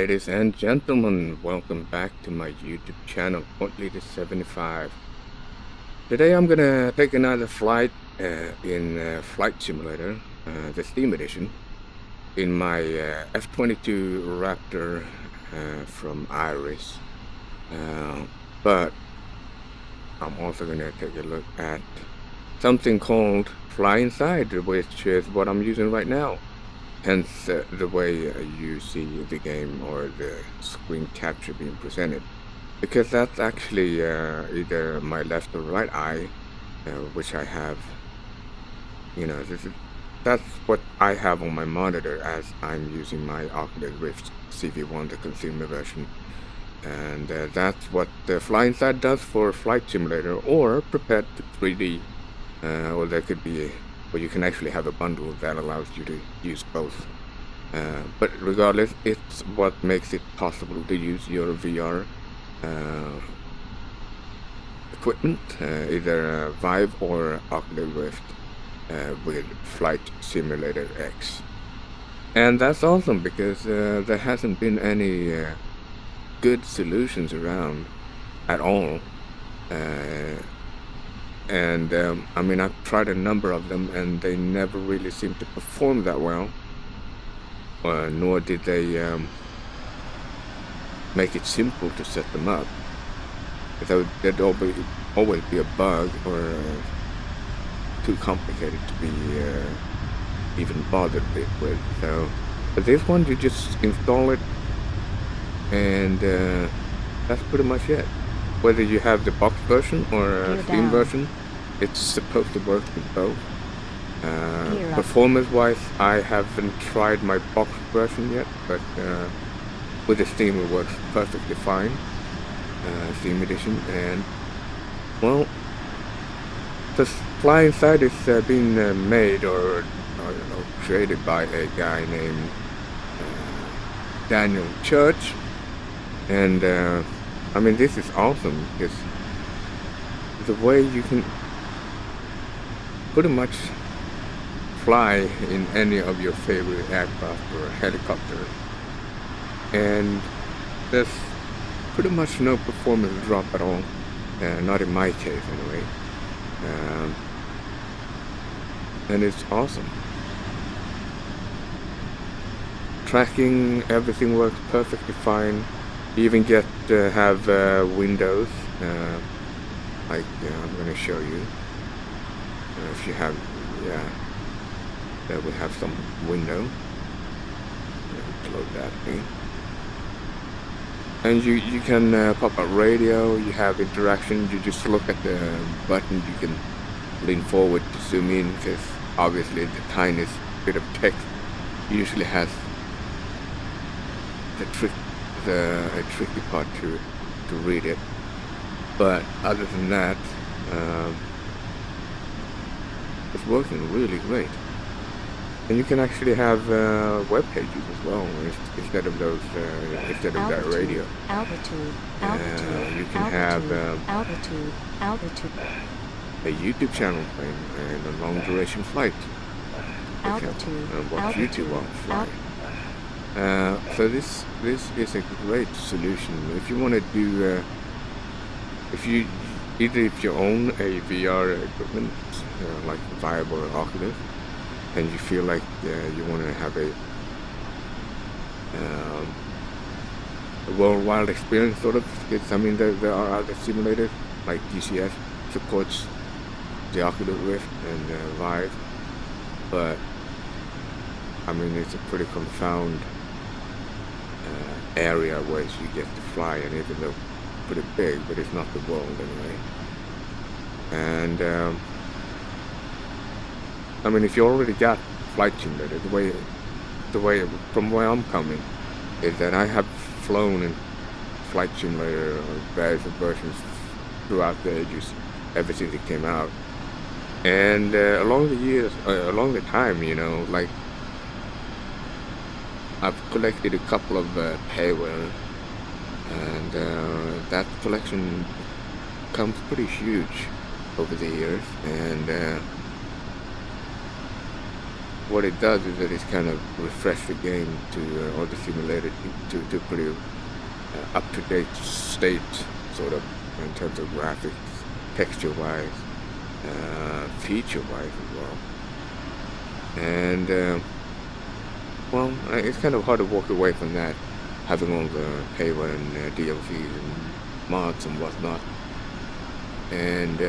Ladies and gentlemen, welcome back to my YouTube channel, Leader75. Today I'm gonna take another flight in Flight Simulator, the Steam Edition, in my F-22 Raptor from Iris. But I'm also gonna take a look at something called Flyinside, which is what I'm using right now. Hence the way you see the game or the screen capture being presented, because that's actually either my left or right eye, which I have. That's what I have on my monitor as I'm using my Oculus Rift CV1, the consumer version, and that's what the Flyinside does for Flight Simulator or Prepared to 3D, or there could be. Or you can actually have a bundle that allows you to use both. But regardless, it's what makes it possible to use your VR equipment, either Vive or Oculus Rift, with Flight Simulator X. And that's awesome because there hasn't been any good solutions around at all. I mean, I've tried a number of them and they never really seem to perform that well, nor did they make it simple to set them up. So there'd always be a bug or too complicated to be even bothered with. So, but this one, you just install it and that's pretty much it. Whether you have the box version or Steam version, it's supposed to work with both. Performance-wise, I haven't tried my box version yet, but with the Steam it works perfectly fine. Steam Edition, and well, the Flyinside is being made or created by a guy named Daniel Church, and I mean, this is awesome because the way you can pretty much fly in any of your favorite aircraft or helicopter, and there's pretty much no performance drop at all, not in my case anyway, and it's awesome. Tracking, everything works perfectly fine. You even get to have windows, like I'm going to show you. If you have, there we have some window. Close that in. And you can pop up radio. You have interaction. You just look at the button. You can lean forward to zoom in, because obviously the tiniest bit of text usually has a tricky part to read it, but other than that, it's working really great. And you can actually have web pages as well instead of those that radio. You can have a YouTube channel and a long duration flight. Watch YouTube while flying. So this is a great solution if you want to do if you own a VR equipment like Vive or Oculus, and you feel like you want to have a worldwide experience sort of. I mean, there are other simulators like DCS supports the Oculus Rift and Vive, but I mean, it's a pretty confound area where you get to fly, and even though pretty big, but it's not the world anyway. And I mean, if you already got Flight Simulator, the way from where I'm coming is that I have flown in Flight Simulator or various versions throughout the ages, ever since it came out, and along the time, like, I've collected a couple of payware, and that collection becomes pretty huge over the years, and what it does is that it's kind of refreshed the game to or the simulator to pretty up-to-date state, sort of, in terms of graphics, texture-wise, feature-wise as well. And well, it's kind of hard to walk away from that, having all the payware and DLCs and mods and whatnot. And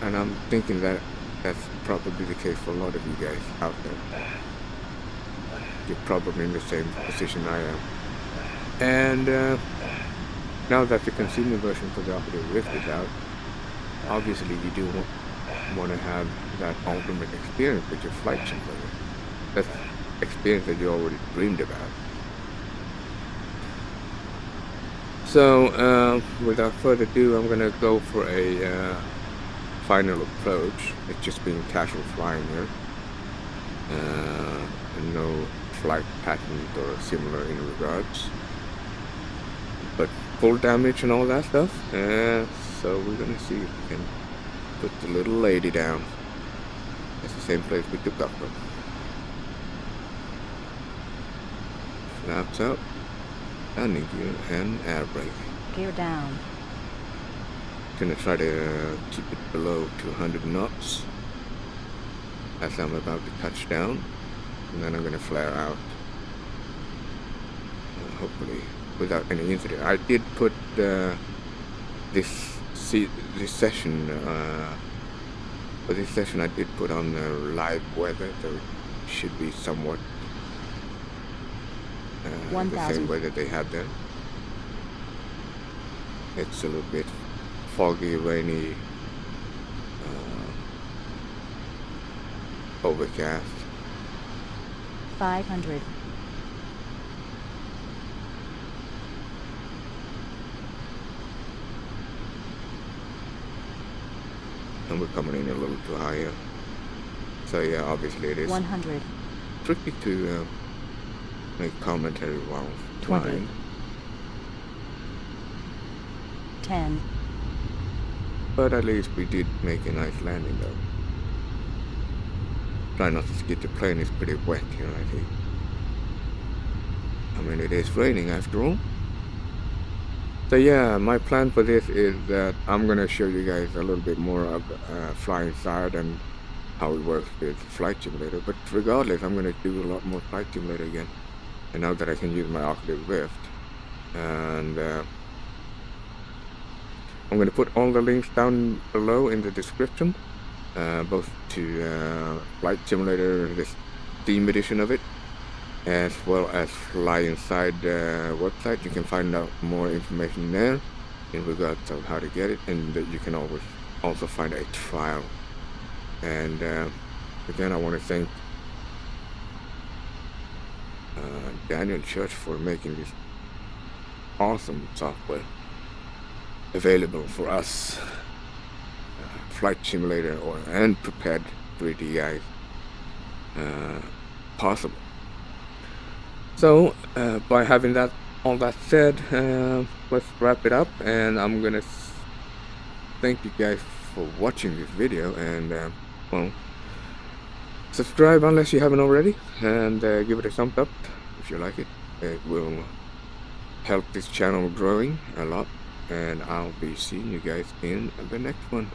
I'm thinking that that's probably the case for a lot of you guys out there. You're probably in the same position I am. And now that the consumer version for the Oculus Rift is out, obviously you do want to have that ultimate experience with your flight simulator. That's experience that you already dreamed about. So without further ado, I'm gonna go for a final approach. It's just being casual flying here, and no flight pattern or similar in regards, but full damage and all that stuff. So we're gonna see if we can put the little lady down. It's the same place we took off from. Flaps up, landing gear, and air brake. Gear down. Gonna try to keep it below 200 knots as I'm about to touch down, and then I'm gonna flare out, hopefully without any incident. I did put this session for this session I did put on live weather, so it should be somewhat the same weather they had there. It's a little bit foggy, rainy, overcast. 500. And we're coming in a little too high here. So yeah, obviously it is 100. tricky to make commentary while 20. flying. 10. But at least we did make a nice landing though. Try not to skid the plane, it's pretty wet here, I think. I mean, it is raining after all. So yeah, my plan for this is that I'm gonna show you guys a little bit more of Flyinside and how it works with Flight Simulator. But regardless, I'm gonna do a lot more Flight Simulator again. And now that I can use my Oculus Rift. And I'm going to put all the links down below in the description, both to Flight Simulator, this Steam edition of it, as well as Flyinside website. You can find out more information there in regards to how to get it, and you can always also find a trial. And again, I want to thank Daniel Church for making this awesome software available for us Flight Simulator and prepared 3D guys possible. So by having all that said, let's wrap it up, and I'm gonna thank you guys for watching this video, and well, subscribe unless you haven't already, and give it a thumbs up if you like it. It will help this channel growing a lot, and I'll be seeing you guys in the next one.